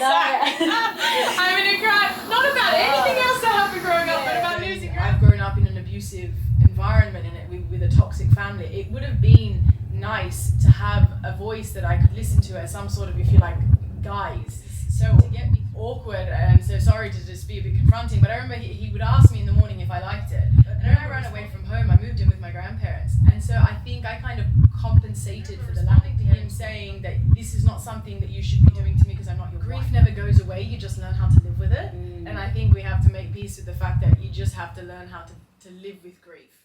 I mean, it cried not about anything else that happened growing up, but about losing. I've grown up in an abusive environment and with a toxic family. It would have been nice to have a voice that I could listen to as some sort of, if you like, guise. So to get me awkward, and so sorry to just be a bit confronting, but I remember he would ask me in the morning if I liked it. And then I ran away from home. I moved in with my grandparents, and so I think I kind of compensated for the lack of him saying that this is not something that you should be doing to me because I'm not your grief wife. Never goes away. You just learn how to live with it. And I think we have to make peace with the fact that you just have to learn how to live with grief.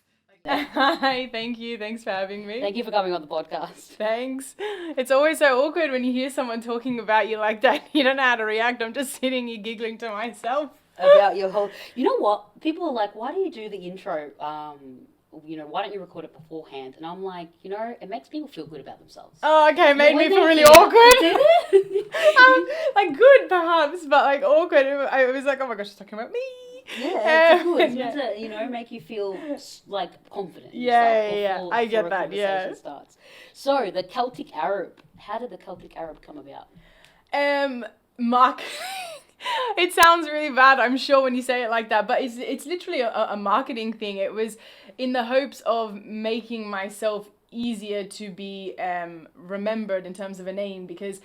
Hi, thank you. Thanks for having me. Thank you for coming on the podcast. Thanks. It's always so awkward when you hear someone talking about you like that. You don't know how to react. I'm just sitting here giggling to myself. About your whole... You know what? People are like, why do you do the intro? Why don't you record it beforehand? And I'm like, it makes people feel good about themselves. Oh, okay. Made me feel really awkward. Did it? Like good, perhaps, but like awkward. I was like, oh my gosh, she's talking about me. Yeah, it's good. It's meant to, make you feel like confident. Yeah. I get that. Yeah. Starts. So the Celtic Arab. How did the Celtic Arab come about? Marketing. It sounds really bad, I'm sure, when you say it like that, but it's literally a marketing thing. It was in the hopes of making myself easier to be remembered in terms of a name, because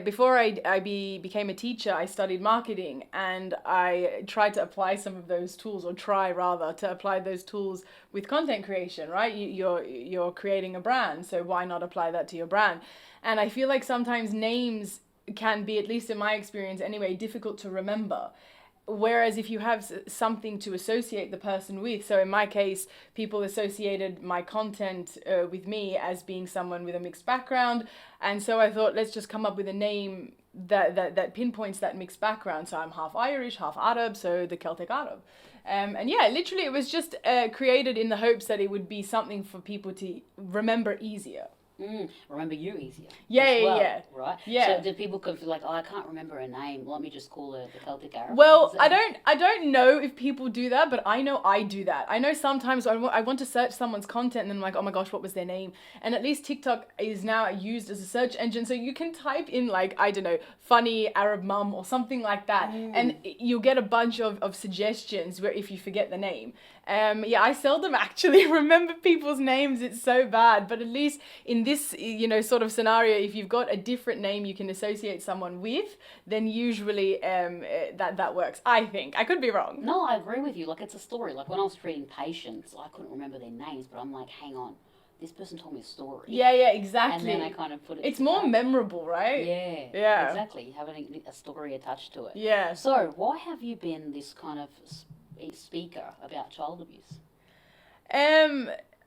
before I became a teacher, I studied marketing, and I tried to apply some of those tools, or try rather to apply those tools with content creation, right? You're creating a brand, so why not apply that to your brand? And I feel like sometimes names can be, at least in my experience anyway, difficult to remember. Whereas if you have something to associate the person with, so in my case, people associated my content with me as being someone with a mixed background. And so I thought, let's just come up with a name that pinpoints that mixed background. So I'm half Irish, half Arab, so the Celtic Arab. And yeah, literally it was just created in the hopes that it would be something for people to remember easier. Remember you easier. Yeah. Right? Yeah. So do people could feel like, I can't remember a name, let me just call it the Celtic Arab? Well, I don't know if people do that, but I know I do that. I know sometimes I want to search someone's content and then I'm like, oh my gosh, what was their name? And at least TikTok is now used as a search engine, so you can type in like, I don't know, funny Arab mum or something like that, and you'll get a bunch of suggestions where if you forget the name. I seldom actually remember people's names. It's so bad. But at least in this, sort of scenario, if you've got a different name you can associate someone with, then usually that works. I think. I could be wrong. No, I agree with you. Like, it's a story. Like, when I was reading Patience, I couldn't remember their names, but I'm like, hang on. This person told me a story. Yeah, exactly. And then I kind of put it... It's more memorable, right? Yeah. Exactly. Having a story attached to it. Yeah. So, why have you been this kind of speaker about child abuse?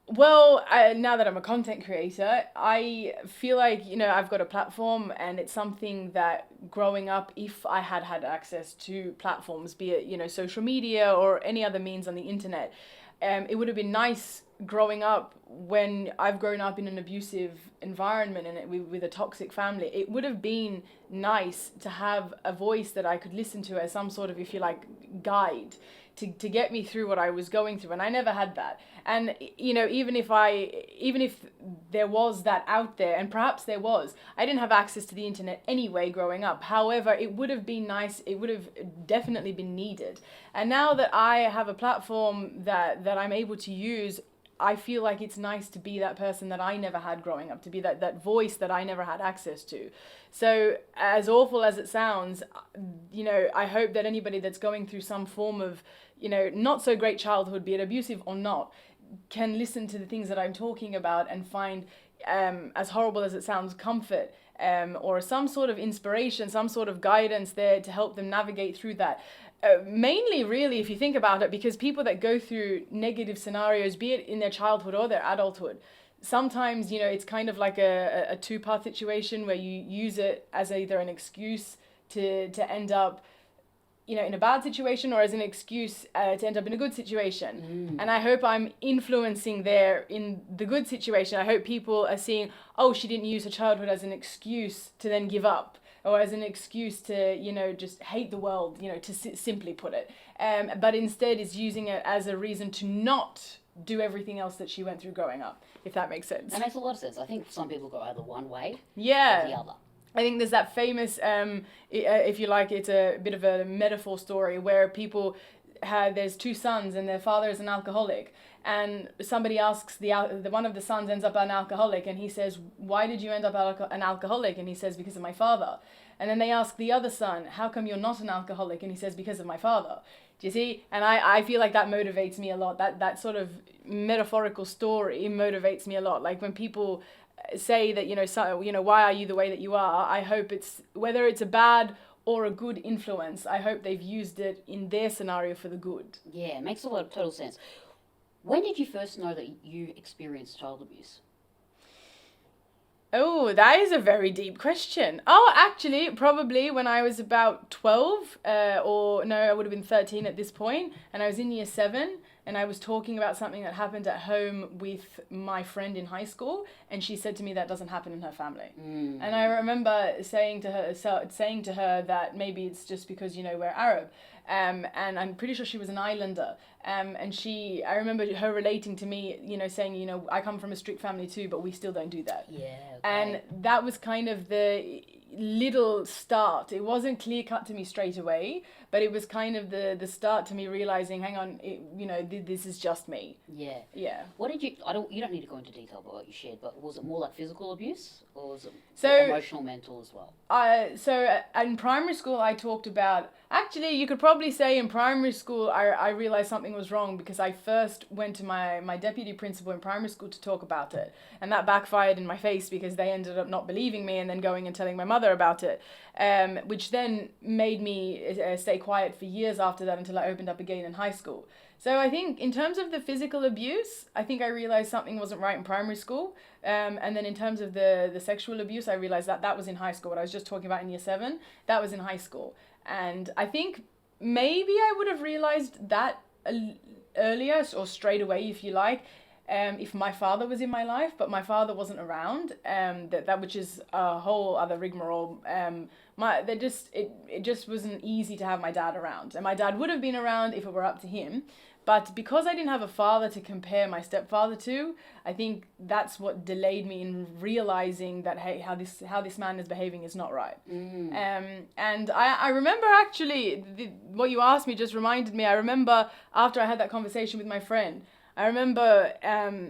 Well, now that I'm a content creator, I feel like, I've got a platform, and it's something that growing up, if I had access to platforms, be it, social media or any other means on the internet, it would have been nice growing up when I've grown up in an abusive environment and with a toxic family. It would have been nice to have a voice that I could listen to as some sort of, if you like, guide to get me through what I was going through, and I never had that. And even if there was that out there, and perhaps there was, I didn't have access to the internet anyway growing up. However, it would have been nice, it would have definitely been needed. And now that I have a platform that I'm able to use, I feel like it's nice to be that person that I never had growing up, to be that voice that I never had access to. So as awful as it sounds, I hope that anybody that's going through some form of, not so great childhood, be it abusive or not, can listen to the things that I'm talking about and find, as horrible as it sounds, comfort, or some sort of inspiration, some sort of guidance there to help them navigate through that. Mainly, really, if you think about it, because people that go through negative scenarios, be it in their childhood or their adulthood, sometimes, it's kind of like a two-part situation where you use it as either an excuse to end up, in a bad situation, or as an excuse to end up in a good situation. And I hope I'm influencing there in the good situation. I hope people are seeing, oh, she didn't use her childhood as an excuse to then give up, or as an excuse to, just hate the world, to simply put it. But instead is using it as a reason to not do everything else that she went through growing up, if that makes sense. That makes a lot of sense. I think some people go either one way or the other. I think there's that famous, if you like, it's a bit of a metaphor story where people there's two sons and their father is an alcoholic, and somebody asks the one of the sons ends up an alcoholic, and he says, "Why did you end up an alcoholic?" And he says, "Because of my father." And then they ask the other son, "How come you're not an alcoholic?" And he says, "Because of my father." Do you see? And I feel like that motivates me a lot. That sort of metaphorical story motivates me a lot. Like when people say that, why are you the way that you are? I hope whether it's a bad or a good influence, I hope they've used it in their scenario for the good. Yeah, it makes a lot of total sense. When did you first know that you experienced child abuse? Oh, that is a very deep question. Oh, actually, probably when I was about 12, or no, I would have been 13 at this point, and I was in year 7, and I was talking about something that happened at home with my friend in high school, and she said to me that doesn't happen in her family. And I remember saying to her that maybe it's just because, we're Arab. And I'm pretty sure she was an islander. And I remember her relating to me, saying, I come from a strict family too, but we still don't do that. Yeah. Okay. And that was kind of the little start. It wasn't clear cut to me straight away, but it was kind of the start to me realizing, hang on, this is just me. Yeah. Yeah. What did you? You don't need to go into detail about what you shared, but was it more like physical abuse, or was it emotional, mental as well? So in primary school, I talked about. Actually, you could probably say in primary school, I realized something was wrong because I first went to my deputy principal in primary school to talk about it, and that backfired in my face because they ended up not believing me and then going and telling my mother about it, which then made me stay quiet for years after that until I opened up again in high school. So I think in terms of the physical abuse, I think I realized something wasn't right in primary school. And then in terms of the sexual abuse, I realized that was in high school. What I was just talking about in year 7, that was in high school. And I think maybe I would have realized that earlier, or straight away, if you like, if my father was in my life, but my father wasn't around, that which is a whole other rigmarole. It just wasn't easy to have my dad around, and my dad would have been around if it were up to him. But because I didn't have a father to compare my stepfather to, I think that's what delayed me in realizing that, hey, how this man is behaving is not right. And I remember actually, what you asked me just reminded me. I remember after I had that conversation with my friend, I remember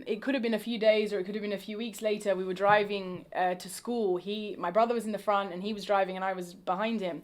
it could have been a few days or it could have been a few weeks later. We were driving to school. My brother was in the front and he was driving and I was behind him.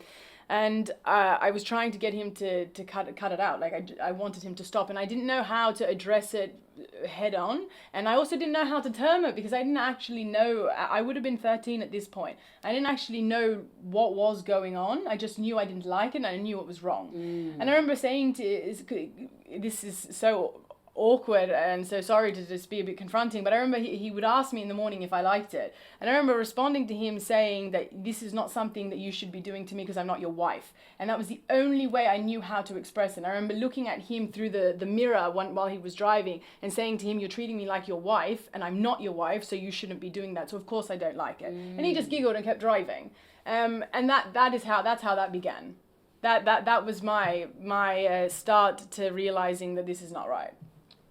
And I was trying to get him to cut it out. Like I wanted him to stop, and I didn't know how to address it head on. And I also didn't know how to term it because I didn't actually know. I would have been 13 at this point. I didn't actually know what was going on. I just knew I didn't like it and I knew it was wrong. And I remember saying this is so awkward and so sorry to just be a bit confronting, but I remember he would ask me in the morning if I liked it, and I remember responding to him saying that this is not something that you should be doing to me because I'm not your wife, and that was the only way I knew how to express it. And I remember looking at him through the mirror while he was driving and saying to him, "You're treating me like your wife and I'm not your wife, so you shouldn't be doing that, so of course I don't like it." And he just giggled and kept driving, and that's how that began. That was my start to realizing that this is not right.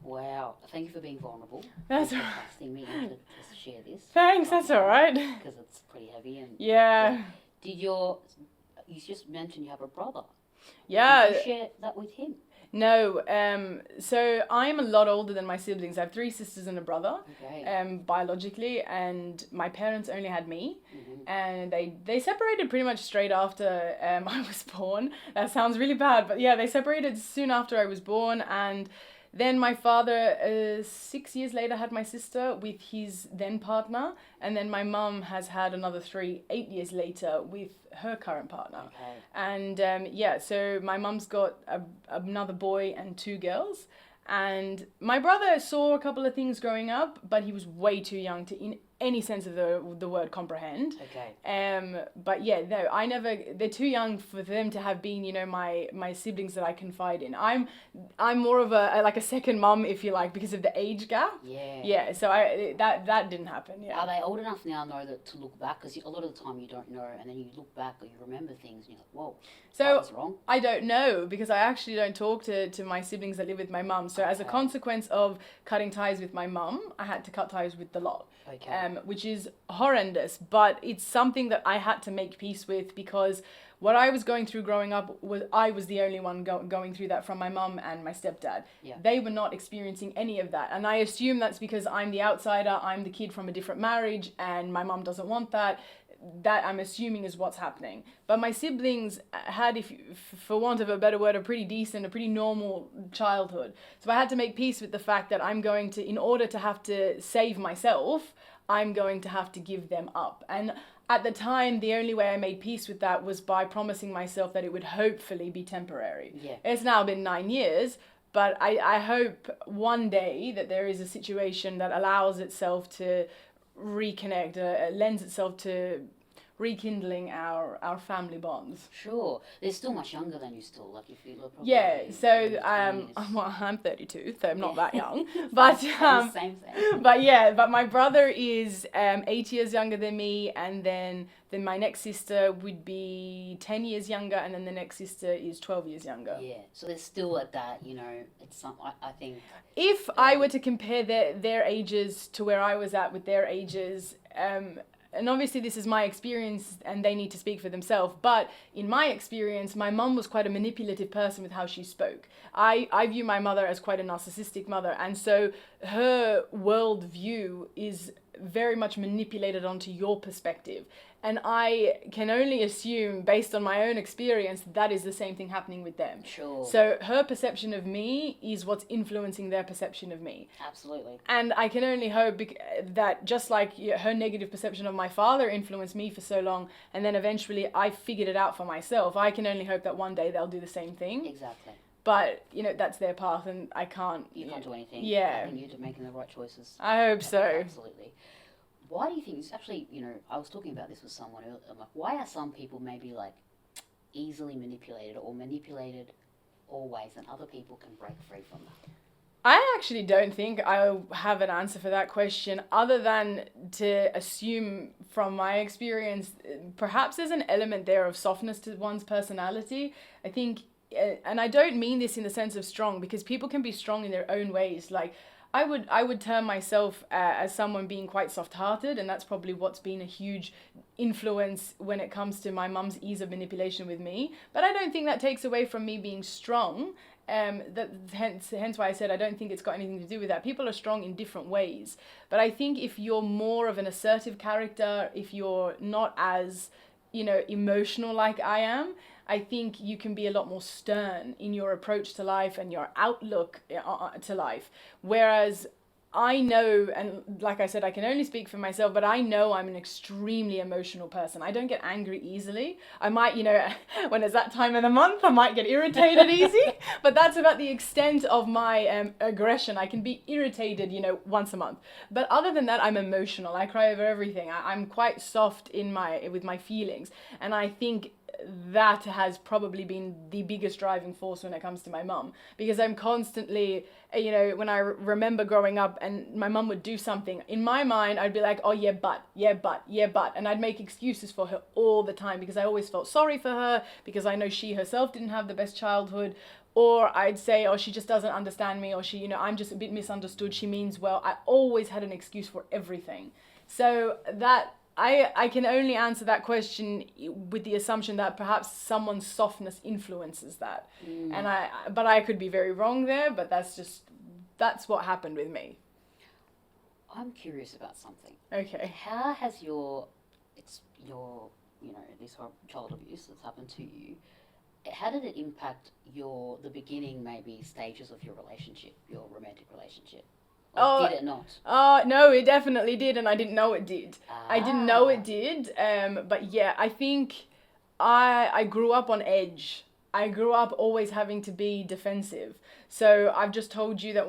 Wow, thank you for being vulnerable. That's all right. Trusting me to share this. Thanks, that's all right. Because it's pretty heavy. And yeah. You just mentioned you have a brother. Yeah. Did you share that with him? No, so I'm a lot older than my siblings. I have 3 sisters and a brother, biologically, and my parents only had me, and they separated pretty much straight after I was born. That sounds really bad, but yeah, they separated soon after I was born, and then my father, 6 years later, had my sister with his then partner, and then my mum has had another 3, 8 years later with her current partner. Okay. And so my mum's got another boy and 2 girls, and my brother saw a couple of things growing up, but he was way too young to, in any sense of the word, comprehend. Okay. But yeah, no, they're too young for them to have been, my siblings that I confide in. I'm more of a second mum, if you like, because of the age gap. Yeah. Yeah, so that didn't happen, yeah. Are they old enough now to look back? Because a lot of the time you don't know, and then you look back or you remember things and you're like, whoa, that was wrong. I don't know, because I actually don't talk to my siblings that live with my mum. So as a consequence of cutting ties with my mum, I had to cut ties with the lot. Okay. which is horrendous, but it's something that I had to make peace with, because what I was going through growing up was I was the only one going through that from my mum and my stepdad. Yeah. They were not experiencing any of that. And I assume that's because I'm the outsider, I'm the kid from a different marriage, and my mum doesn't want that. That I'm assuming is what's happening. But my siblings had, if for want of a better word, a pretty decent, a pretty normal childhood. So I had to make peace with the fact that I'm going to, in order to have to save myself, I'm going to have to give them up. And at the time, the only way I made peace with that was by promising myself that it would hopefully be temporary. Yeah. It's now been 9 years, but I hope one day that there is a situation that allows itself to reconnect, lends itself to rekindling our family bonds. Sure. They're still much younger than you still, like if you look. Yeah, so well, I'm 32, so I'm not that young, but same. but my brother is 8 years younger than me, and then my next sister would be 10 years younger, and then the next sister is 12 years younger. Yeah, so they're still at that, you know, it's some, I think. If I were to compare their ages to where I was at with their ages, and obviously this is my experience and they need to speak for themselves, but in my experience, my mum was quite a manipulative person with how she spoke. I view my mother as quite a narcissistic mother, and so her worldview is very much manipulated onto your perspective. And I can only assume, based on my own experience, that is the same thing happening with them. Sure. So her perception of me is what's influencing their perception of me. Absolutely. And I can only hope that just like her negative perception of my father influenced me for so long, and then eventually I figured it out for myself, I can only hope that one day they'll do the same thing. Exactly. But, you know, that's their path, and I can't... You can't do anything. Yeah. I think you're making the right choices. I hope so. Absolutely. Why do you think, it's actually, you know, I was talking about this with someone earlier, I'm like, why are some people maybe like easily manipulated always, and other people can break free from that? I actually don't think I have an answer for that question, other than to assume from my experience, perhaps there's an element there of softness to one's personality. I think, and I don't mean this in the sense of strong, because people can be strong in their own ways. Like, I would term myself as someone being quite soft-hearted, and that's probably what's been a huge influence when it comes to my mum's ease of manipulation with me. But I don't think that takes away from me being strong. Hence why I said I don't think it's got anything to do with that. People are strong in different ways. But I think if you're more of an assertive character, if you're not as, you know, emotional like I am, I think you can be a lot more stern in your approach to life and your outlook to life. Whereas I know, and like I said, I can only speak for myself, but I know I'm an extremely emotional person. I don't get angry easily. I might, you know, when it's that time of the month, I might get irritated easy, but that's about the extent of my aggression. I can be irritated, you know, once a month. But other than that, I'm emotional. I cry over everything. I'm quite soft with my feelings. And I think that has probably been the biggest driving force when it comes to my mum, because I'm constantly, you know, when I remember growing up and my mum would do something, in my mind I'd be like, oh yeah but, and I'd make excuses for her all the time, because I always felt sorry for her, because I know she herself didn't have the best childhood. Or I'd say, oh, she just doesn't understand me, or she, you know, I'm just a bit misunderstood, she means well. I always had an excuse for everything. So that I can only answer that question with the assumption that perhaps someone's softness influences that. But I could be very wrong there, but that's what happened with me. I'm curious about something. Okay. How has your you know, this child abuse that's happened to you, how did it impact the beginning maybe stages of your relationship, your romantic relationship? Or did it not? No, it definitely did, and I didn't know it did. I didn't know it did, but yeah, I think I grew up on edge. I grew up always having to be defensive. So I've just told you that,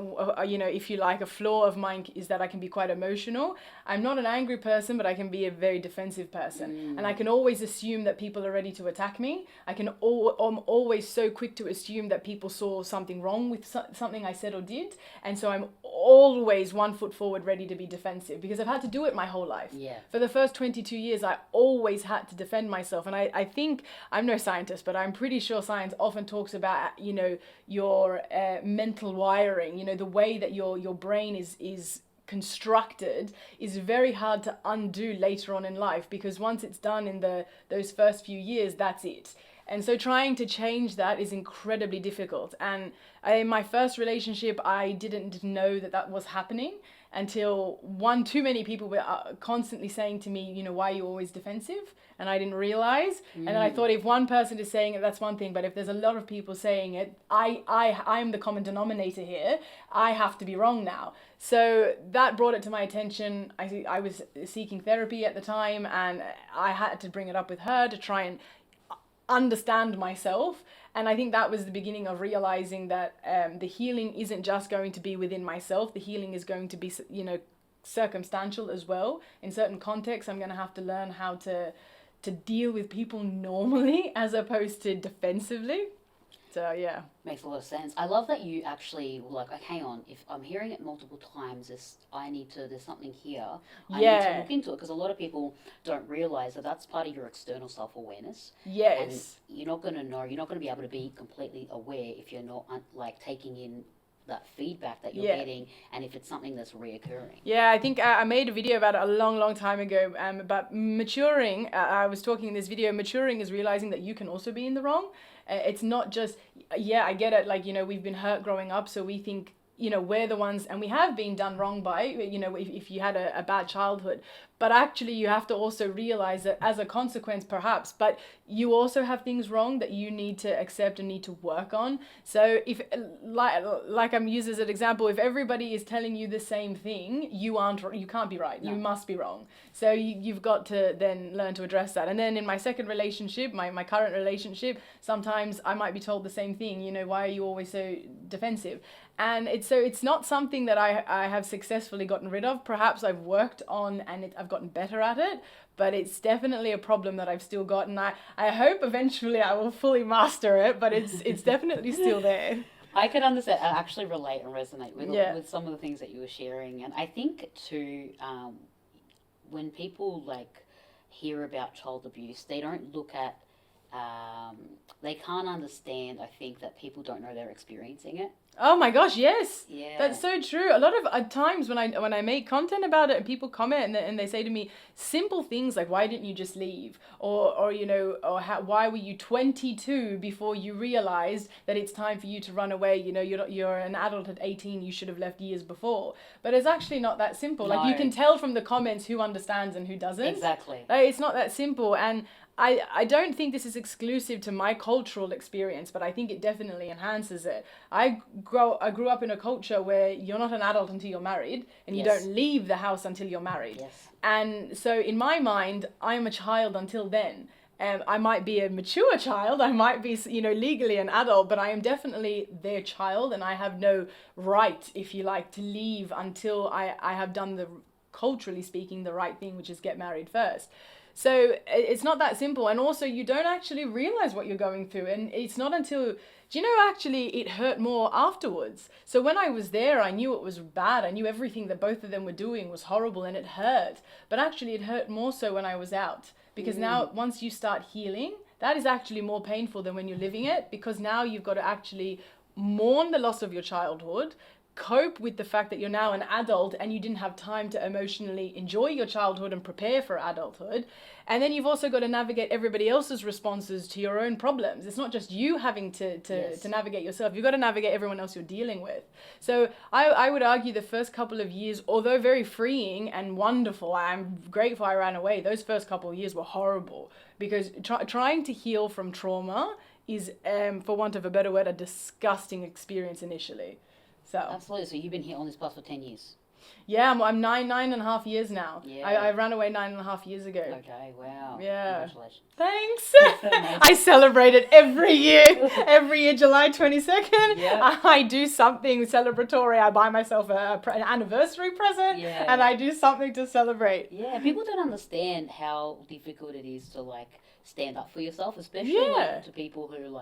you know, if you like, a flaw of mine is that I can be quite emotional. I'm not an angry person, but I can be a very defensive person. And I can always assume that people are ready to attack me. I'm always so quick to assume that people saw something wrong with something I said or did. And so I'm always 1 foot forward, ready to be defensive, because I've had to do it my whole life. Yeah. For the first 22 years, I always had to defend myself. And I think, I'm no scientist, but I'm pretty sure science often talks about, you know, your mental wiring, you know, the way that your brain is constructed is very hard to undo later on in life, because once it's done in those first few years, that's it. And so trying to change that is incredibly difficult. And in my first relationship, I didn't know that was happening until too many people were constantly saying to me, why are you always defensive? And I didn't realize. And then I thought, if one person is saying it, that's one thing. But if there's a lot of people saying it, I'm the common denominator here. I have to be wrong now. So that brought it to my attention. I was seeking therapy at the time, and I had to bring it up with her to try and understand myself. And I think that was the beginning of realizing that the healing isn't just going to be within myself. The healing is going to be, circumstantial as well. In certain contexts, I'm going to have to learn how to deal with people normally as opposed to defensively. So yeah. Makes a lot of sense. I love that you actually were like, hang on, if I'm hearing it multiple times, there's something here. I need to look into it, because a lot of people don't realize that that's part of your external self-awareness. Yes. And you're not going to know, you're not going to be able to be completely aware if you're not taking in that feedback that you're getting, and if it's something that's reoccurring. Yeah, I think I made a video about it a long time ago, about maturing. I was talking in this video, maturing is realizing that you can also be in the wrong. It's not just, I get it, we've been hurt growing up, so we think, we're the ones, and we have been done wrong by, if you had a bad childhood. But actually, you have to also realize that as a consequence, perhaps, but you also have things wrong that you need to accept and need to work on. So if, like I'm using as an example, if everybody is telling you the same thing, you can't be right. No. You must be wrong. So you've got to then learn to address that. And then in my second relationship, my current relationship, sometimes I might be told the same thing. Why are you always so defensive? And it's not something that I have successfully gotten rid of. Perhaps I've worked on and I've gotten better at it, but it's definitely a problem that I've still got. And I hope eventually I will fully master it, but it's definitely still there. I can understand, I actually relate and resonate with some of the things that you were sharing. And I think too, when people hear about child abuse, they don't look at, they can't understand, I think, that people don't know they're experiencing it. Oh my gosh, yes. Yeah. That's so true. A lot of times when I make content about it and people comment and they say to me simple things like, why didn't you just leave? Or why were you 22 before you realized that it's time for you to run away? You're an adult at 18, you should have left years before. But it's actually not that simple. No. You can tell from the comments who understands and who doesn't. Exactly. It's not that simple. And I don't think this is exclusive to my cultural experience, but I think it definitely enhances it. I grew up in a culture where you're not an adult until you're married, and you don't leave the house until you're married. Yes. And so in my mind, I'm a child until then. I might be a mature child, I might be, legally an adult, but I am definitely their child, and I have no right, if you like, to leave until I have done culturally speaking, the right thing, which is get married first. So it's not that simple. And also you don't actually realize what you're going through. And it's not until, actually it hurt more afterwards. So when I was there, I knew it was bad. I knew everything that both of them were doing was horrible and it hurt. But actually it hurt more so when I was out. Because now once you start healing, that is actually more painful than when you're living it. Because now you've got to actually mourn the loss of your childhood, cope with the fact that you're now an adult and you didn't have time to emotionally enjoy your childhood and prepare for adulthood. And then you've also got to navigate everybody else's responses to your own problems. It's not just you having to navigate yourself. You've got to navigate everyone else you're dealing with. So I would argue the first couple of years, although very freeing and wonderful, I'm grateful I ran away, those first couple of years were horrible, because trying to heal from trauma is, for want of a better word, a disgusting experience initially. So. Absolutely. So you've been here on this path for 10 years? Yeah, I'm nine and a half years now. Yeah. I ran away 9.5 years ago. Okay, wow. Yeah. Congratulations. Thanks. I celebrate it every year. Every year, July 22nd. Yeah. I do something celebratory. I buy myself an anniversary present, and I do something to celebrate. Yeah, people don't understand how difficult it is to stand up for yourself, especially to people who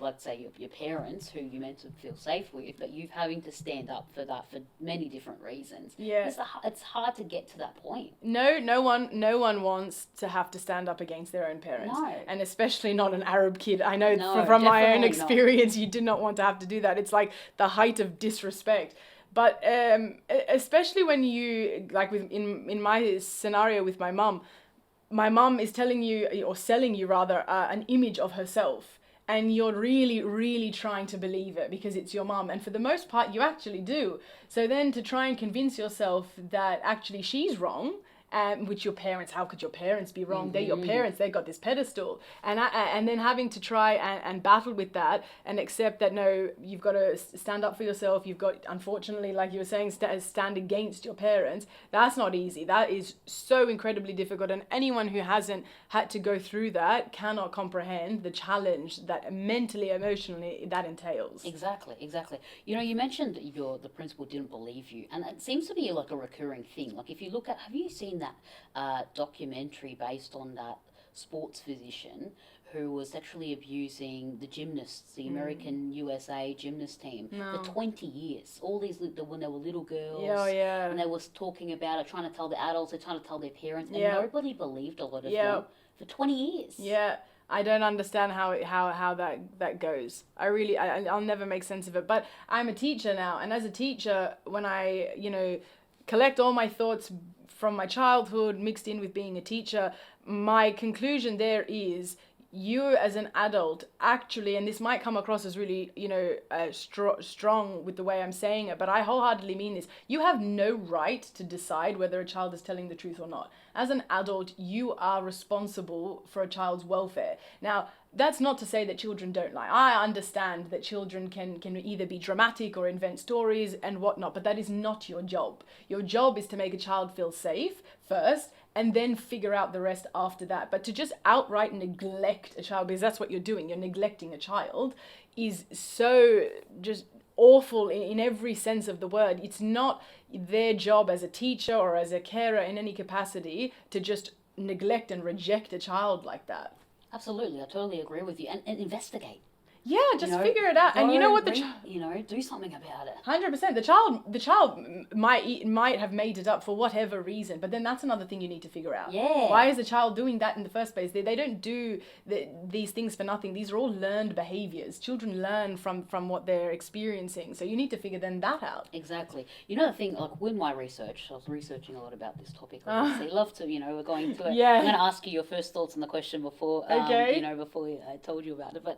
let's say your parents who you're meant to feel safe with, but you having to stand up for that for many different reasons. Yeah. It's hard to get to that point. No one wants to have to stand up against their own parents. No. And especially not an Arab kid. I know from my own experience, you do not want to have to do that. It's like the height of disrespect. But especially when you, like in my scenario with my mum is telling you, or selling you rather, an image of herself. And you're really, really trying to believe it because it's your mum. And for the most part, you actually do. So then to try and convince yourself that actually she's wrong, which your parents, how could your parents be wrong? They're your parents, they got this pedestal. And then having to try and battle with that and accept that, no, you've got to stand up for yourself. You've got, unfortunately, like you were saying, stand against your parents. That's not easy. That is so incredibly difficult. And anyone who hasn't had to go through that cannot comprehend the challenge that mentally, emotionally, that entails. Exactly. You know, you mentioned the principal didn't believe you, and it seems to be like a recurring thing. Like if you look at, have you seen that documentary based on that sports physician who was sexually abusing the gymnasts, the American USA gymnast team, for 20 years. All these, when they were little girls, and they was talking about it, trying to tell the adults, they're trying to tell their parents, and nobody believed a lot of them for 20 years. Yeah. I don't understand how that goes. I'll never make sense of it. But I'm a teacher now, and as a teacher, when I, collect all my thoughts from my childhood mixed in with being a teacher, my conclusion there is you as an adult actually, and this might come across as really, strong with the way I'm saying it, but I wholeheartedly mean this. You have no right to decide whether a child is telling the truth or not. As an adult, you are responsible for a child's welfare. Now, that's not to say that children don't lie. I understand that children can either be dramatic or invent stories and whatnot, but that is not your job. Your job is to make a child feel safe first, and then figure out the rest after that. But to just outright neglect a child, because that's what you're doing, you're neglecting a child, is so just awful in every sense of the word. It's not their job as a teacher or as a carer in any capacity to just neglect and reject a child like that. Absolutely, I totally agree with you. And investigate. Yeah, just figure it out. And you know what, do something about it. 100%. The child might have made it up for whatever reason, but then that's another thing you need to figure out. Yeah. Why is the child doing that in the first place? They don't do these things for nothing. These are all learned behaviors. Children learn from what they're experiencing. So you need to figure then that out. Exactly. You know the thing, like with my research, I was researching a lot about this topic. Obviously, love to, we're going to it. Yeah. I'm going to ask you your first thoughts on the question before, before I told you about it. But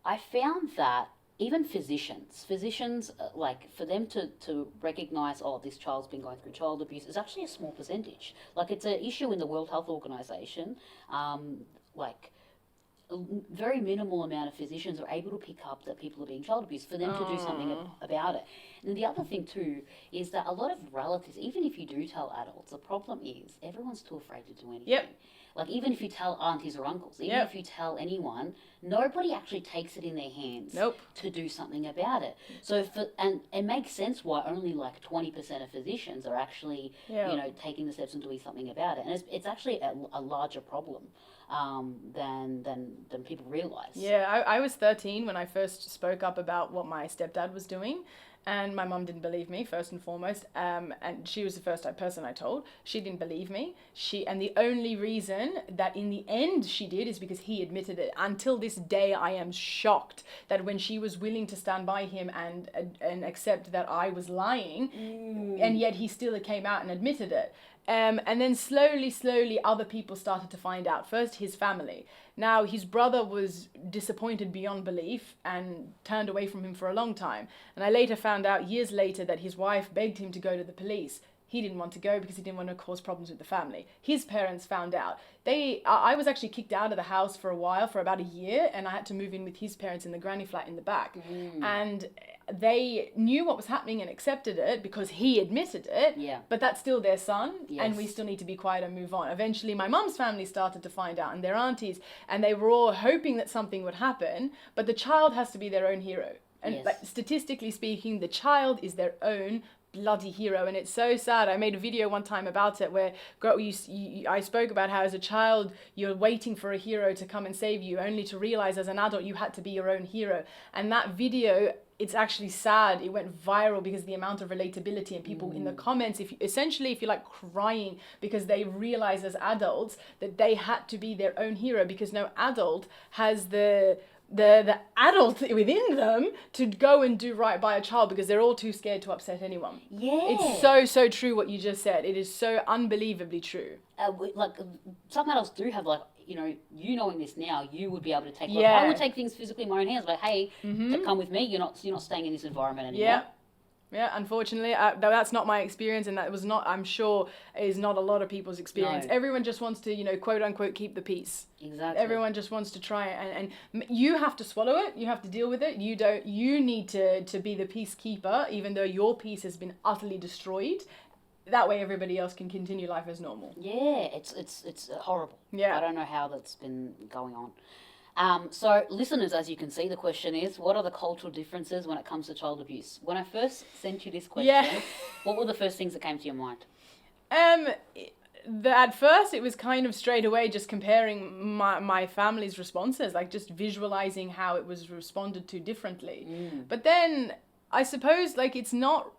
I found that even physicians, like for them to recognize, this child's been going through child abuse is actually a small percentage. Like it's an issue in the World Health Organization, like a very minimal amount of physicians are able to pick up that people are being child abused for them to do something about it. And the other thing too is that a lot of relatives, even if you do tell adults, the problem is everyone's too afraid to do anything. Yep. Like even if you tell aunties or uncles, even if you tell anyone, nobody actually takes it in their hands to do something about it. So and it makes sense why only like 20% of physicians are actually taking the steps and doing something about it. And it's actually a larger problem than people realize. Yeah, I was 13 when I first spoke up about what my stepdad was doing. And my mum didn't believe me, first and foremost. And she was the first person I told. She didn't believe me. And the only reason that in the end she did is because he admitted it. Until this day, I am shocked that when she was willing to stand by him and accept that I was lying, and yet he still came out and admitted it. And then slowly, other people started to find out. First, his family. Now, his brother was disappointed beyond belief and turned away from him for a long time. And I later found out, years later, that his wife begged him to go to the police. He didn't want to go because he didn't want to cause problems with the family. His parents found out. I was actually kicked out of the house for a while, for about a year, and I had to move in with his parents in the granny flat in the back. And they knew what was happening and accepted it because he admitted it, but that's still their son, and we still need to be quiet and move on. Eventually, my mum's family started to find out, and their aunties, and they were all hoping that something would happen, but the child has to be their own hero. And like, statistically speaking, the child is their own bloody hero, and it's so sad. I made a video one time about it where I spoke about how as a child you're waiting for a hero to come and save you, only to realize as an adult you had to be your own hero. And that video, it's actually sad, it went viral because the amount of relatability and people in the comments, if you're like crying because they realize as adults that they had to be their own hero, because no adult has the the adult within them to go and do right by a child because they're all too scared to upset anyone. Yeah. It's so true what you just said. It is so unbelievably true. Some adults do have you knowing this now, you would be able to take. Yeah. I would take things physically in my own hands. Like, hey, come with me. You're not staying in this environment anymore. Yeah, unfortunately, that's not my experience, and that was not, I'm sure, is not a lot of people's experience. No. Everyone just wants to, quote unquote, keep the peace. Exactly. Everyone just wants to try and you have to swallow it. You have to deal with it. You need to be the peacekeeper, even though your peace has been utterly destroyed. That way, everybody else can continue life as normal. Yeah, it's horrible. Yeah. I don't know how that's been going on. So, listeners, as you can see, the question is, what are the cultural differences when it comes to child abuse? When I first sent you this question, what were the first things that came to your mind? At first, it was kind of straight away just comparing my family's responses, like just visualizing how it was responded to differently. But then, I suppose, like, it's not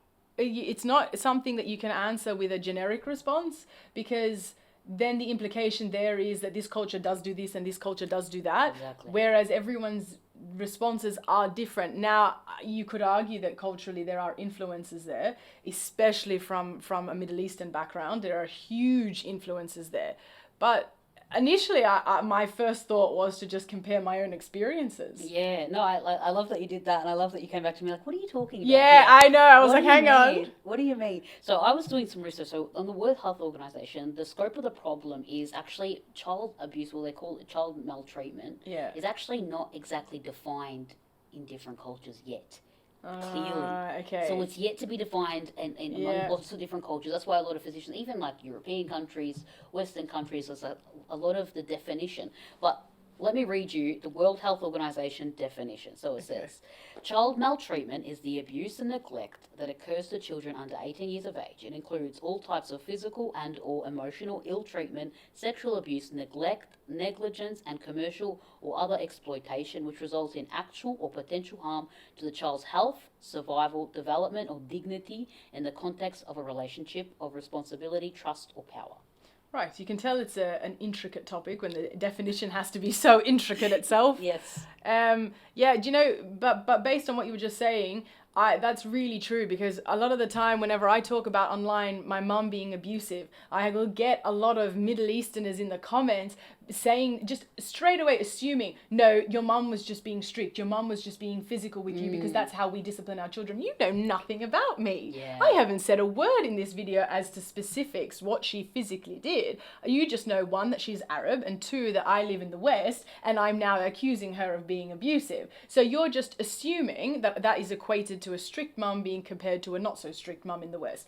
something that you can answer with a generic response, because then the implication there is that this culture does do this and this culture does do that. Exactly. Whereas everyone's responses are different. Now, you could argue that culturally there are influences there, especially from a Middle Eastern background. There are huge influences there. But initially, my first thought was to just compare my own experiences. Yeah, no, I love that you did that, and I love that you came back to me like, what are you talking about? Yeah, I know. I was like, hang on. What do you mean? So I was doing some research. So on the World Health Organization, the scope of the problem is actually child abuse, well, they call it child maltreatment, is actually not exactly defined in different cultures yet. Clearly. Okay. So it's yet to be defined in lots of different cultures. That's why a lot of physicians, even like European countries, Western countries, there's a lot of the definition. But let me read you the World Health Organization definition. So it says, child maltreatment is the abuse and neglect that occurs to children under 18 years of age. It includes all types of physical and or emotional ill treatment, sexual abuse, neglect, negligence, and commercial or other exploitation which results in actual or potential harm to the child's health, survival, development, or dignity in the context of a relationship of responsibility, trust, or power. Right, you can tell it's an intricate topic when the definition has to be so intricate itself. Yes. But based on what you were just saying, that's really true, because a lot of the time whenever I talk about online my mum being abusive, I will get a lot of Middle Easterners in the comments saying, just straight away assuming, no, your mum was just being strict, your mum was just being physical with you because that's how we discipline our children. You know nothing about me. Yeah. I haven't said a word in this video as to specifics, what she physically did. You just know, one, that she's Arab, and two, that I live in the West and I'm now accusing her of being abusive. So you're just assuming that is equated to a strict mum being compared to a not so strict mum in the West.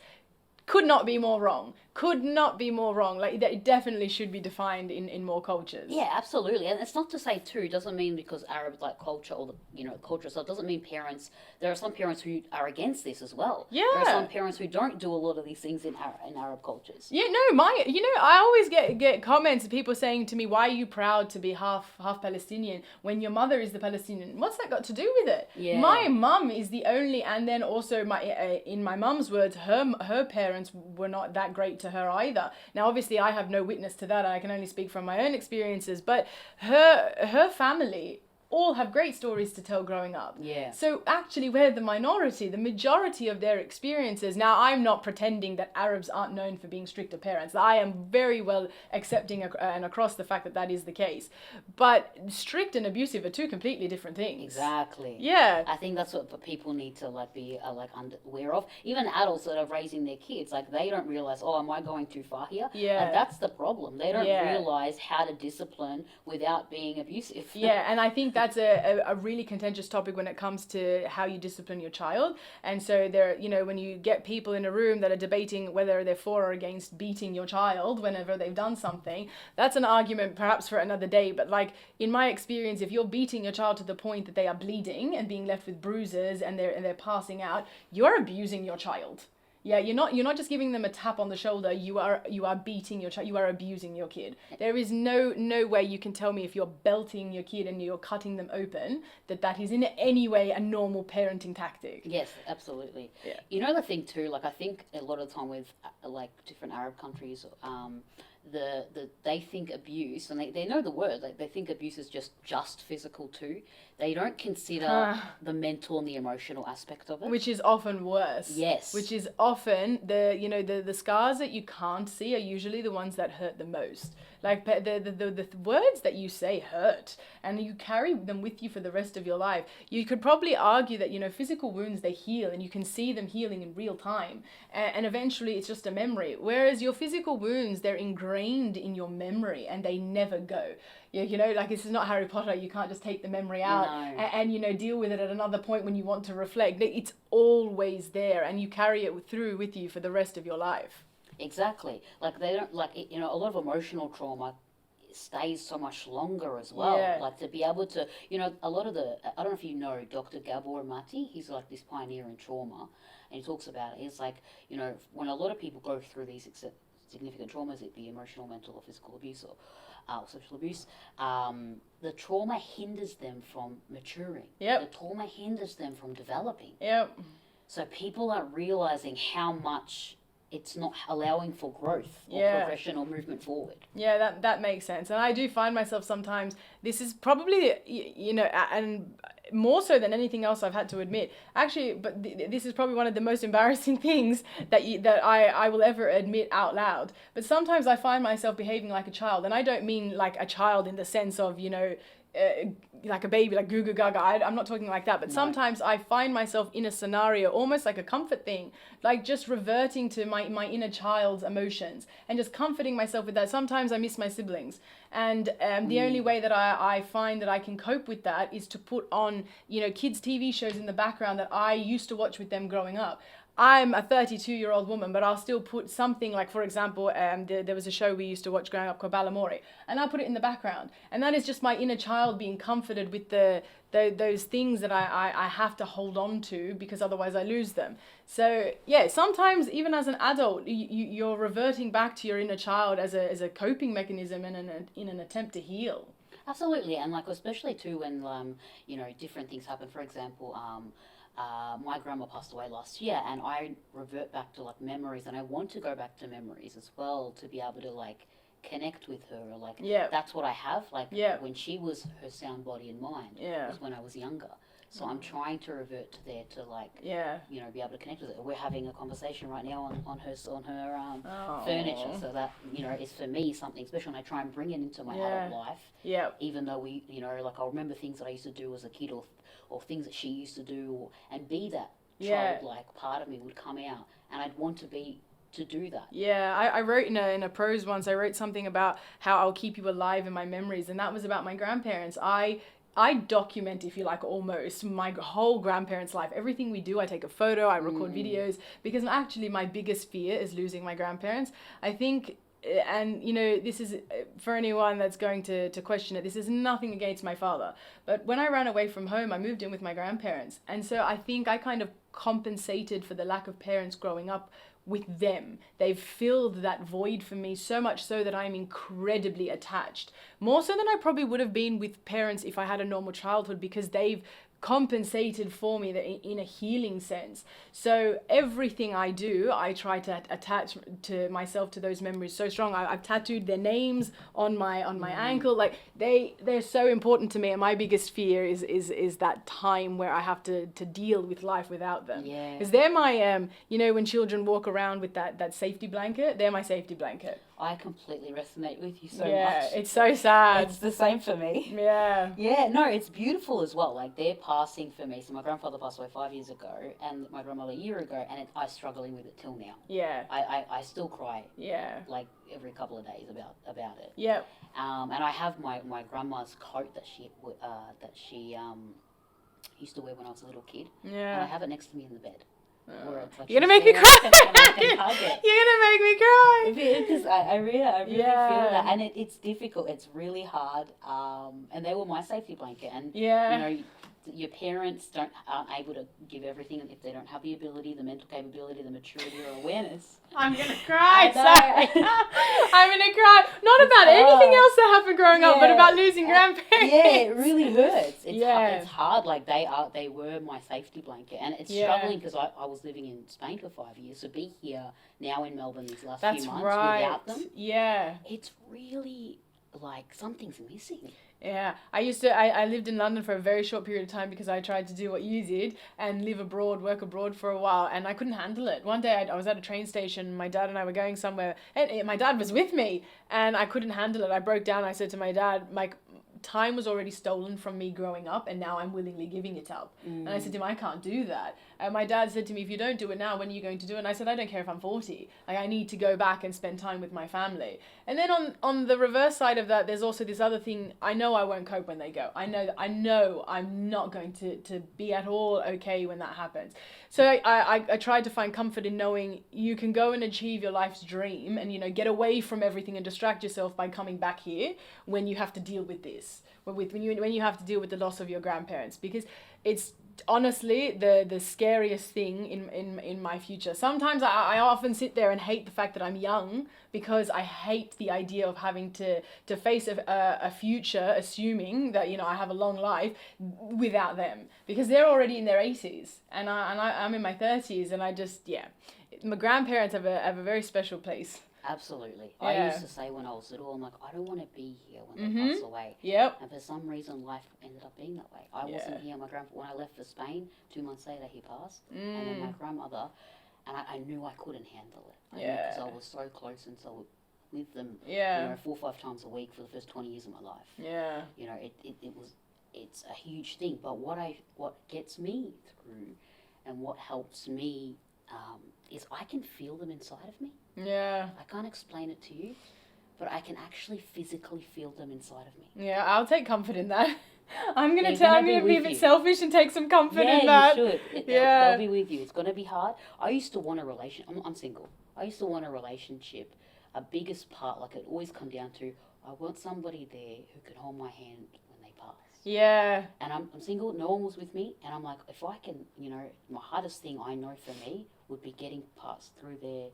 Could not be more wrong. Could not be more wrong. Like, that definitely should be defined in more cultures. Yeah, absolutely. And it's not to say too, doesn't mean because Arab like culture or the culture itself doesn't mean parents. There are some parents who are against this as well. Yeah. There are some parents who don't do a lot of these things in Arab cultures. Yeah, no, I always get comments of people saying to me, why are you proud to be half Palestinian when your mother is the Palestinian? What's that got to do with it? Yeah. My mum is the only, and then also in my mum's words, her parents were not that great to her either. Now, obviously, I have no witness to that. I can only speak from my own experiences, but her family all have great stories to tell growing up. Yeah. So actually we're the minority. The majority of their experiences, now I'm not pretending that Arabs aren't known for being stricter parents. I am very well accepting and across the fact that is the case. But strict and abusive are two completely different things. Exactly. Yeah. I think that's what people need to be aware of. Even adults that are raising their kids, they don't realize, am I going too far here? Yeah. That's the problem. They don't realize how to discipline without being abusive. Yeah, and I think that's a really contentious topic when it comes to how you discipline your child. And so when you get people in a room that are debating whether they're for or against beating your child whenever they've done something, that's an argument perhaps for another day. But in my experience, if you're beating your child to the point that they are bleeding and being left with bruises and they're passing out, you're abusing your child. Yeah, you're not just giving them a tap on the shoulder. You are beating your child. You are abusing your kid. There is no way you can tell me if you're belting your kid and you're cutting them open that is in any way a normal parenting tactic. Yes, absolutely. Yeah. You know the thing too. I think a lot of the time with different Arab countries, they think abuse, and they know the word, like they think abuse is just physical too. They don't consider the mental and the emotional aspect of it, which is often worse. Yes. Which is often the scars that you can't see are usually the ones that hurt the most. Like the words that you say hurt, and you carry them with you for the rest of your life. You could probably argue that, physical wounds, they heal and you can see them healing in real time, and eventually it's just a memory. Whereas your physical wounds, they're ingrained in your memory and they never go. Like this is not Harry Potter. You can't just take the memory out and deal with it at another point when you want to reflect. It's always there, and you carry it through with you for the rest of your life. Exactly. Like they don't a lot of emotional trauma stays so much longer as well. Yeah. Like to be able to, a lot of I don't know if you know Dr. Gabor Mate. He's like this pioneer in trauma, and he talks about it. It's like, when a lot of people go through these significant traumas, it be emotional, mental, or physical abuse or sexual abuse, the trauma hinders them from maturing. Yep. The trauma hinders them from developing. Yep. So people aren't realizing how much it's not allowing for growth or progression or movement forward. Yeah, that makes sense. And I do find myself sometimes, this is probably, and more so than anything else I've had to admit, actually, but this is probably one of the most embarrassing things that I will ever admit out loud. But sometimes I find myself behaving like a child, and I don't mean like a child in the sense of, like a baby, like goo goo gaga. I'm not talking like that, but sometimes I find myself in a scenario almost like a comfort thing, like just reverting to my inner child's emotions and just comforting myself with that. Sometimes I miss my siblings, and the only way that I find that I can cope with that is to put on kids TV shows in the background that I used to watch with them growing up. I'm a 32-year-old woman, but I'll still put something like, for example, there was a show we used to watch growing up called Balamori, and I'll put it in the background. And that is just my inner child being comforted with those things that I have to hold on to, because otherwise I lose them. So, yeah, sometimes even as an adult, you're reverting back to your inner child as a coping mechanism and in an attempt to heal. Absolutely, and like especially too when, different things happen. For example, my grandma passed away last year, and I revert back to like memories, and I want to go back to memories as well to be able to like connect with her. Like that's what I have. Like when she was her sound body and mind was when I was younger. So I'm trying to revert to there to like be able to connect with her. We're having a conversation right now on her furniture, so that is for me something special, and I try and bring it into my adult life. Yeah. Even though we like I'll remember things that I used to do as a kid, or things that she used to do, and be that childlike part of me would come out, and I'd want to do that. Yeah, I wrote in a prose once, I wrote something about how I'll keep you alive in my memories, and that was about my grandparents. I document, if you like, almost my whole grandparents' life. Everything we do, I take a photo, I record videos, because actually my biggest fear is losing my grandparents. I think, and this is for anyone that's going to question it, this is nothing against my father, but when I ran away from home, I moved in with my grandparents, and so I think I kind of compensated for the lack of parents growing up with them. They've filled that void for me, so much so that I'm incredibly attached, more so than I probably would have been with parents if I had a normal childhood, because they've compensated for me in a healing sense. So everything I do, I try to attach to myself to those memories so strong. I've tattooed their names on my ankle. Like they're so important to me, and my biggest fear is that time where I have to deal with life without them. Yeah. Because they're my when children walk around with that safety blanket, they're my safety blanket. I completely resonate with you so much. Yeah, it's so sad. It's the same for me. Yeah. Yeah, no, it's beautiful as well. Like, they're passing for me. So my grandfather passed away 5 years ago, and my grandmother a year ago, and I'm struggling with it till now. Yeah. I still cry. Yeah. Like, every couple of days about it. Yeah. And I have my grandma's coat that she used to wear when I was a little kid. Yeah. And I have it next to me in the bed. Like you're gonna make me cry. You're gonna make me cry. Because I really feel that, and it's difficult. It's really hard. And they were my safety blanket, and your parents aren't able to give everything if they don't have the ability, the mental capability, the maturity or awareness. I'm gonna cry. Sorry. I'm gonna cry. Not about anything else that happened growing up, but about losing grandparents. Yeah, it really hurts. Yeah. It's hard. Like they were my safety blanket, and it's struggling because I was living in Spain for 5 years. So be here now in Melbourne these last few months without them. Yeah. It's really like something's missing. Yeah, I lived in London for a very short period of time because I tried to do what you did and live abroad, work abroad for a while, and I couldn't handle it. One day I was at a train station, my dad and I were going somewhere, and my dad was with me, and I couldn't handle it. I broke down, I said to my dad, like, time was already stolen from me growing up, and now I'm willingly giving it up. And I said to him, I can't do that. And my dad said to me, if you don't do it now, when are you going to do it? And I said, I don't care if I'm 40. Like, I need to go back and spend time with my family. And then on the reverse side of that, there's also this other thing. I know I won't cope when they go. I know I'm not going to be at all okay when that happens. So I tried to find comfort in knowing you can go and achieve your life's dream and, you know, get away from everything and distract yourself by coming back here when you have to deal with this. When you have to deal with the loss of your grandparents, because it's honestly the scariest thing in my future. Sometimes I often sit there and hate the fact that I'm young, because I hate the idea of having to face a future assuming that, you know, I have a long life without them, because they're already in their 80s and I'm in my 30s, and I just, my grandparents have a very special place. Absolutely. Yeah. I used to say when I was little, I'm like, I don't want to be here when they pass away. Yep. And for some reason, life ended up being that way. I wasn't here. When I left for Spain, 2 months later, he passed. And then my grandmother, and I knew I couldn't handle it. Because I was so close and so with them, you know, 4 or 5 times a week for the first 20 years of my life. Yeah. You know, it's a huge thing. But what gets me through and what helps me is I can feel them inside of me. Yeah. I can't explain it to you, but I can actually physically feel them inside of me. Yeah, I'll take comfort in that. I'm gonna be a bit selfish and take some comfort in that. Yeah, you should. They'll be with you. It's gonna be hard. I used to want a relationship. I'm single. I used to want a relationship. A biggest part, like it always come down to, I want somebody there who can hold my hand when they pass. Yeah. And I'm single. No one was with me, and I'm like, if I can, you know, my hardest thing I know for me would be getting past through their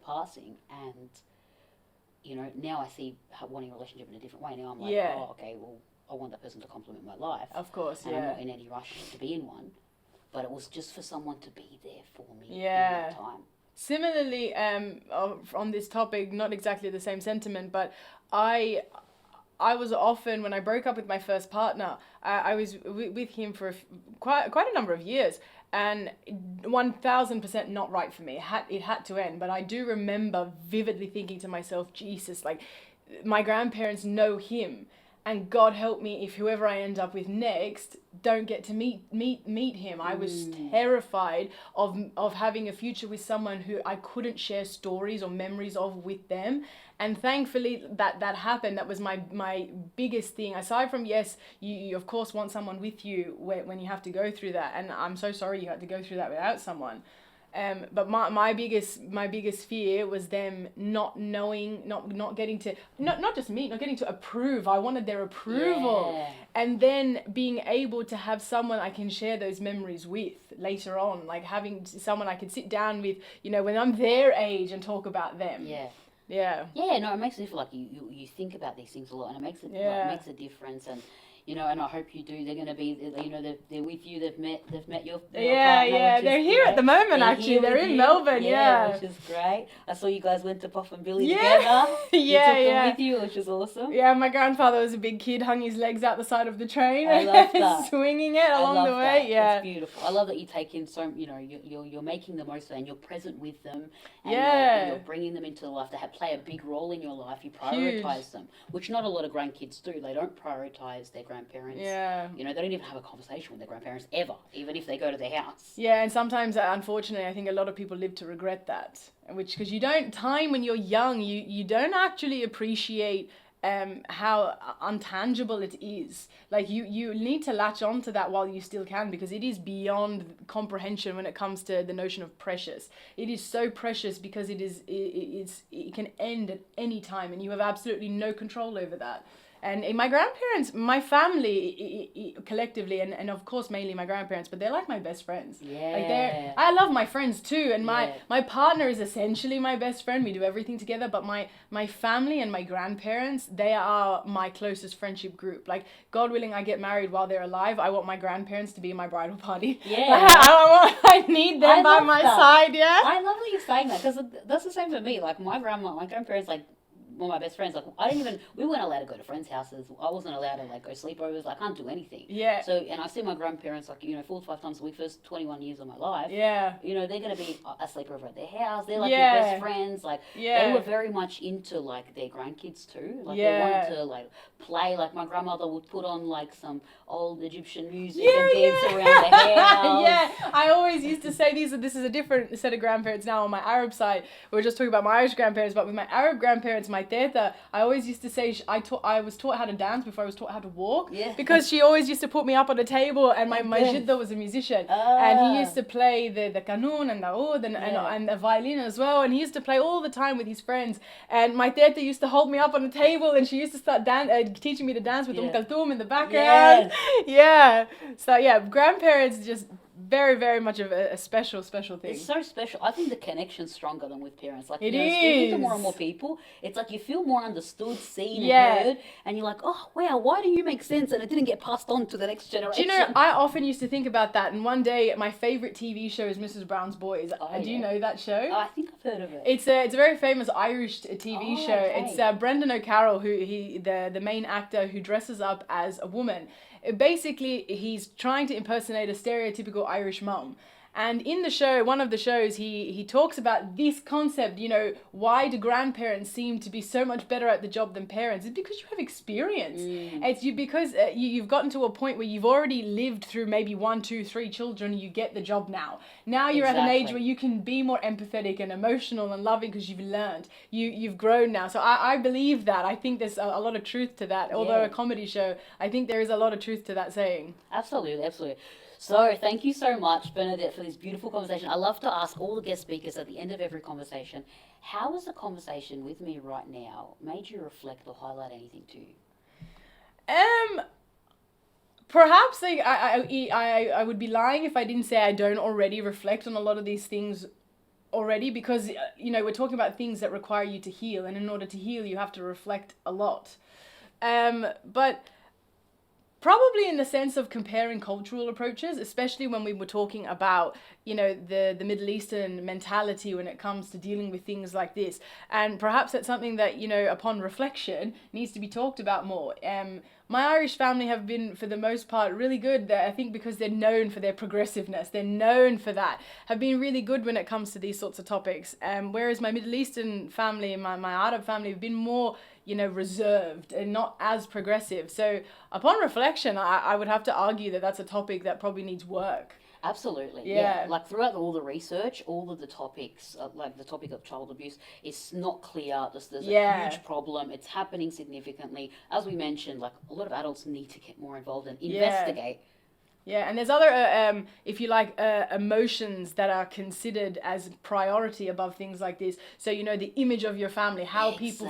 passing. And you know, now I see wanting a relationship in a different way. Now I'm like, oh, okay, well, I want that person to complement my life. Of course, and I'm not in any rush to be in one, but it was just for someone to be there for me in that time. Similarly, on this topic, not exactly the same sentiment, but I was often, when I broke up with my first partner, I was with him for quite a number of years, and 1000% not right for me. It had to end. But I do remember vividly thinking to myself, Jesus, like, my grandparents know him, and God help me if whoever I end up with next don't get to meet him. I was terrified of having a future with someone who I couldn't share stories or memories of with them. And thankfully that happened. That was my biggest thing. Aside from, yes, you of course want someone with you when you have to go through that. And I'm so sorry you had to go through that without someone. But my biggest fear was them not knowing, not getting to, not just me, not getting to approve. I wanted their approval, and then being able to have someone I can share those memories with later on, like having someone I could sit down with, you know, when I'm their age and talk about them. Yeah, no, it makes me feel like you think about these things a lot, and it makes a difference. And you know, and I hope you do. They're going to be, you know, they're with you. They've met your partner. They're here at the moment. Actually, they're in Melbourne. Which is great. I saw you guys went to Puff and Billy together. You took them with you, which is awesome. Yeah, my grandfather was a big kid, hung his legs out the side of the train. I love that. Swinging it along the way. Yeah, it's beautiful. I love that you take in so, you know, you're making the most of it, and you're present with them. And you're bringing them into life. They play a big role in your life. You prioritize them, which not a lot of grandkids do. They don't prioritize their grandparents. You know, they don't even have a conversation with their grandparents ever, even if they go to their house. Yeah, and sometimes, unfortunately, I think a lot of people live to regret that. Because you don't, when you're young, you don't actually appreciate how untangible it is. Like, you need to latch on to that while you still can, because it is beyond comprehension when it comes to the notion of precious. It is so precious because it can end at any time, and you have absolutely no control over that. And in my grandparents, my family collectively, and of course mainly my grandparents, but they're like my best friends. Yeah. Like I love my friends too, and my partner is essentially my best friend. We do everything together, but my family and my grandparents, they are my closest friendship group. Like, God willing, I get married while they're alive, I want my grandparents to be in my bridal party. Yeah. I need them by my side, yeah. I love that you're saying that, because that's the same for me. Like, my grandparents, like, one of my best friends, like, we weren't allowed to go to friends' houses. I wasn't allowed to, like, go sleepovers. Like, I can't do anything. Yeah. So, and I see my grandparents, like, 4 to 5 times a week, first 21 years of my life. Yeah. They're going to be a sleepover at their house. They're, like, your best friends. Like, they were very much into, like, their grandkids, too. Like, they wanted to, like, play. Like, my grandmother would put on, like, some old Egyptian music and dance around the house. Yeah. I always used to say this is a different set of grandparents now on my Arab side. We were just talking about my Irish grandparents, but with my Arab grandparents, my teta, I always used to say I was taught how to dance before I was taught how to walk. Yeah. Because she always used to put me up on a table, and my jidda was a musician. And he used to play the qanun and the oud and the violin as well. And he used to play all the time with his friends. And my teta used to hold me up on a table, and she used to start teaching me to dance with Kulthum in the background. Yeah. So yeah, grandparents just very, very much of a special thing. It's so special. I think the connection's stronger than with parents. Like, it speaking to is. more and more people, it's like you feel more understood, seen, and heard, and you're like, oh, wow, why do you make sense? And it didn't get passed on to the next generation. Do you know, I often used to think about that, and one day, my favourite TV show is Mrs. Brown's Boys. Do you know that show? Oh, I think I've heard of it. It's a very famous Irish TV show. Okay. It's Brendan O'Carroll, the main actor who dresses up as a woman. Basically, he's trying to impersonate a stereotypical Irish mum. And in the show, one of the shows, he talks about this concept, why do grandparents seem to be so much better at the job than parents? It's because you have experience. It's because you've gotten to a point where you've already lived through maybe 1, 2, 3 children, you get the job now. Now you're at an age where you can be more empathetic and emotional and loving because you've learned. You've grown now. So I believe that. I think there's a lot of truth to that. Although a comedy show, I think there is a lot of truth to that saying. Absolutely, absolutely. So thank you so much, Bernadette, for this beautiful conversation. I love to ask all the guest speakers at the end of every conversation, how has the conversation with me right now made you reflect or highlight anything to you? Perhaps I would be lying if I didn't say I don't already reflect on a lot of these things already, because we're talking about things that require you to heal, and in order to heal you have to reflect a lot. But probably in the sense of comparing cultural approaches, especially when we were talking about, the Middle Eastern mentality when it comes to dealing with things like this. And perhaps that's something that, upon reflection, needs to be talked about more. My Irish family have been, for the most part, really good. I think because they're known for their progressiveness, they're known for that, have been really good when it comes to these sorts of topics. Whereas my Middle Eastern family, my Arab family, have been more, reserved and not as progressive. So upon reflection, I would have to argue that that's a topic that probably needs work. Absolutely. Yeah. Like, throughout all the research, all of the topics, like the topic of child abuse, is not clear. There's a huge problem. It's happening significantly. As we mentioned, like, a lot of adults need to get more involved and investigate. Yeah, and there's other, if you like, emotions that are considered as priority above things like this. So, the image of your family, how people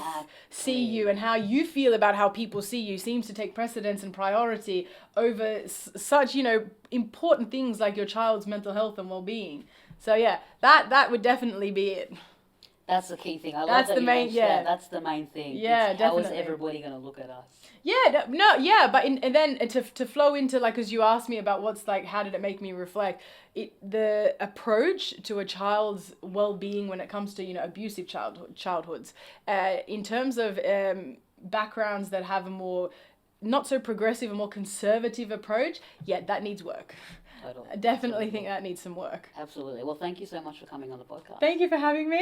see you, and how you feel about how people see you seems to take precedence and priority over such, important things like your child's mental health and well-being. So, yeah, that would definitely be it. That's the key thing. I love that you mentioned that. That's the main thing. Yeah, definitely. How is everybody going to look at us? Yeah, but and then to flow into, like, as you asked me about what's like, how did it make me reflect? The approach to a child's well-being when it comes to abusive childhoods, in terms of backgrounds that have a more not so progressive, a more conservative approach. Yeah, that needs work. Totally. I definitely think that needs some work. Absolutely. Well, thank you so much for coming on the podcast. Thank you for having me.